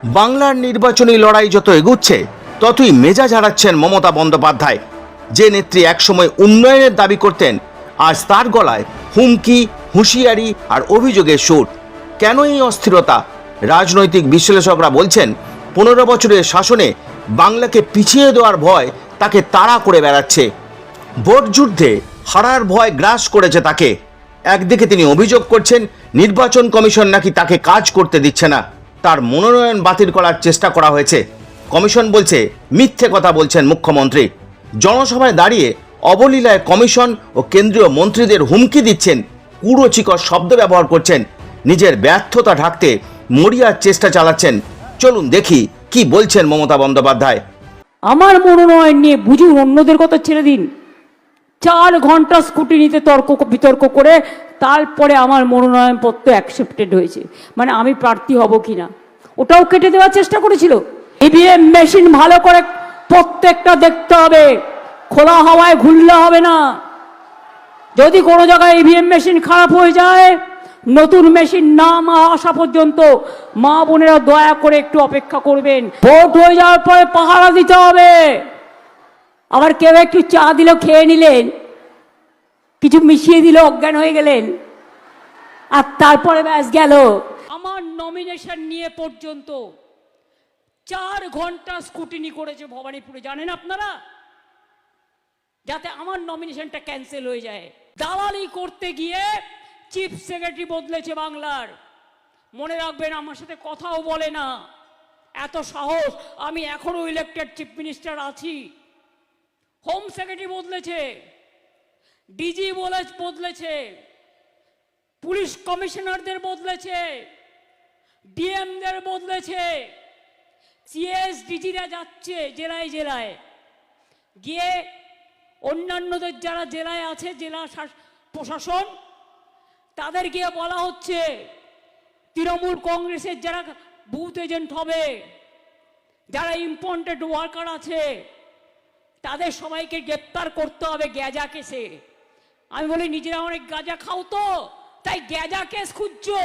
বাংলার নির্বাচনী লড়াই যত এগুচ্ছে ততই মেজাজ হারাচ্ছেন মমতা বন্দ্যোপাধ্যায়। যে নেত্রী একসময় উন্নয়নের দাবি করতেন, আজ তার গলায় হুমকি, হুঁশিয়ারি আর অভিযোগের সুর। কেন এই অস্থিরতা? রাজনৈতিক বিশ্লেষকরা বলছেন 15 বছরের শাসনে বাংলাকে পিছিয়ে দেওয়ার ভয় তাকে তাড়া করে বেড়াচ্ছে। ভোট যুদ্ধে হারার ভয় গ্রাস করেছে তাকে। একদিকে তিনি অভিযোগ করছেন নির্বাচন কমিশন নাকি তাকে কাজ করতে দিচ্ছে না, তার মনোনয়ন বাতিল করার চেষ্টা করা হয়েছে। কমিশন বলছে মিথ্যে কথা বলছেন মুখ্যমন্ত্রী। জনসভায় দাঁড়িয়ে অবলীলায় কমিশন ও কেন্দ্রীয় মন্ত্রীদের হুমকি দিচ্ছেন, কুরুচিকর শব্দ ব্যবহার করছেন, নিজের ব্যর্থতা ঢাকতে মরিয়ার চেষ্টা চালাচ্ছেন। চলুন দেখি কি বলছেন মমতা বন্দ্যোপাধ্যায়। আমার মনোনয়ন নিয়ে বুঝুন, অন্যদের কথা ছেড়ে দিন। 4 ঘন্টা স্কুটিনিতে বিতর্ক করে তারপরে আমার মনোনয়ন পত্র অ্যাকসেপ্টেড হয়েছে, মানে আমি প্রার্থী হব কিনা ওটাও কেটে দেওয়ার চেষ্টা করেছিল। ইভিএম মেশিন ভালো করে প্রত্যেকটা দেখতে হবে, খোলা হাওয়ায় ঘুরলে হবে না। যদি কোনো জায়গায় ইভিএম মেশিন খারাপ হয়ে যায়, নতুন মেশিন না আসা পর্যন্ত মা বোনেরা দয়া করে একটু অপেক্ষা করবেন। ভোট হয়ে যাওয়ার পরে পাহারা দিতে হবে। আবার কেউ একটু চা দিল, খেয়ে নিলেন, কিছু মিশিয়ে দিল, অজ্ঞান হয়ে গেলেন, আর তারপরে ব্যাস গেল। আমার নমিনেশন নিয়ে পর্যন্ত 4 ঘন্টা স্কুটিনি করেছে ভবানীপুরে, জানেন আপনারা, যাতে আমার নমিনেশনটা ক্যান্সেল হয়ে যায়। দালালি করতে গিয়ে চিফ সেক্রেটারি বদলেছে বাংলার। মনে রাখবেন, আমার সাথে কথাও বলে না, এত সাহস। আমি এখনো ইলেক্টেড চিফ মিনিস্টার আছি। হোম সেক্রেটারি বদলেছে, ডিজি বদলেছে, পুলিশ কমিশনারদের বদলেছে, ডিএমদের বদলেছে, সিএস ডিজিরা যাচ্ছে জেলায় জেলায় গিয়ে অন্যান্যদের যারা জেলায় আছে, জেলা প্রশাসন, তাদের গিয়ে বলা হচ্ছে তৃণমূল কংগ্রেসের যারা বুথ এজেন্ট হবে, যারা ইম্পর্টেন্ট ওয়ার্কার আছে, তাদের সবাইকে গ্রেপ্তার করতে হবে গ্যাজা কেসে। আমি বলি, নিজেরা অনেক গাঁজা খাও তো, তাই গ্যাজা কেস খুঁজছো?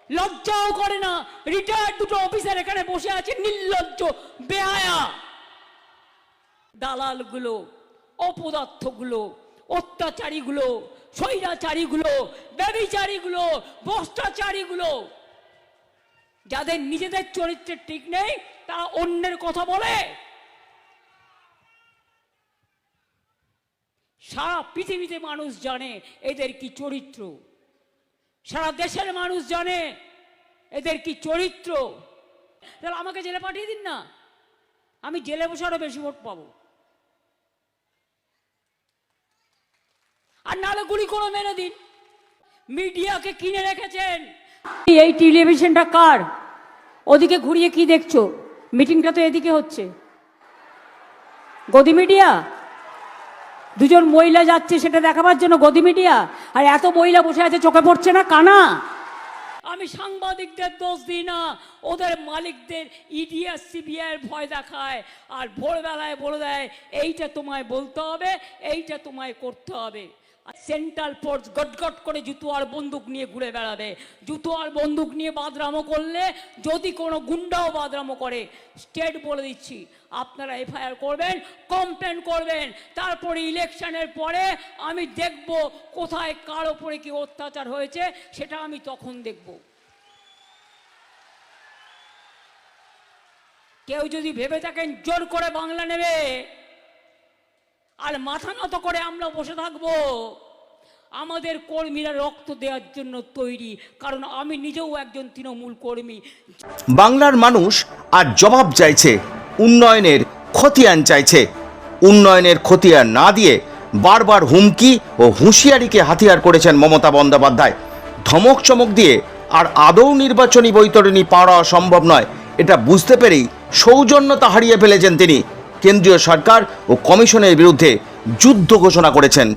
লজ্জাও করে না? রিটায়ার্ড 2টো অফিসার এখানে বসে আছে, নির্লজ্জ বেহায়া। দালালগুলো, অপদার্থগুলো, অত্যাচারীগুলো, স্বৈরাচারীগুলো, ব্যভিচারীগুলো, ভ্রষ্টাচারীগুলো, যাদের নিজেদের চরিত্রের ঠিক নেই, তারা অন্যের কথা বলে। সারা পৃথিবীতে মানুষ জানে এদের কি চরিত্র, সারা দেশের মানুষ জানে এদের কি চরিত্র। তাহলে আমাকে জেলে পাঠিয়ে দিন না, আমি জেলে বসে আরো বেশি ভোট পাবো। আর নাহলে গুলি করে মেরে দিন। মিডিয়াকে কিনে রেখেছেন। এই টেলিভিশনটা কার? ওদিকে ঘুরিয়ে কি দেখছো? মিটিংটা তো এদিকে হচ্ছে। গদি মিডিয়া, 2জন মহিলা যাচ্ছে সেটা দেখাবার জন্য গদি মিডিয়া, আর এত মহিলা বসে আছে, চোখে পড়ছে না কানা? আমি সাংবাদিকদের দোষ দিই না, ওদের মালিকদের ইডি আর সিবিআই ভয় দেখায়, আর ভোরবেলায় বলে দেয় এইটা তোমায় বলতে হবে, এইটা তোমায় করতে হবে। সেন্ট্রাল ফোর্স গটগট করে জুতো আর বন্দুক নিয়ে ঘুরে বেড়াবে। জুতো আর বন্দুক নিয়ে বাদরামো করলে, যদি কোনো গুন্ডাও বাদরামো করে, স্টেট বলে দিচ্ছি, আপনারা এফআইআর করবেন, কমপ্লেন করবেন। তারপরে ইলেকশনের পরে আমি দেখব কোথায় কার ওপরে কি অত্যাচার হয়েছে, সেটা আমি তখন দেখব। কেউ যদি ভেবে থাকেন জোর করে বাংলা নেবে আর মাথা নত করে আমরা বসে থাকবো, আমাদের কর্মীরা রক্ত দেওয়ার জন্য তৈরি, কারণ আমি নিজেও একজন তৃণমূল কর্মী। বাংলার মানুষ আর জবাব চাইছে, উন্নয়নের খতিয়ান চাইছে। উন্নয়নের খতিয়ান না দিয়ে বারবার হুমকি ও হুঁশিয়ারিকে হাতিয়ার করেছেন মমতা বন্দ্যোপাধ্যায়। ধমক চমক দিয়ে আর আদৌ নির্বাচনী বৈতরণী পাওয়া সম্ভব নয়, এটা বুঝতে পেরেই সৌজন্যতা হারিয়ে ফেলেছেন তিনি। কেন্দ্রীয় সরকার ও কমিশনের বিরুদ্ধে যুদ্ধ ঘোষণা করেছেন।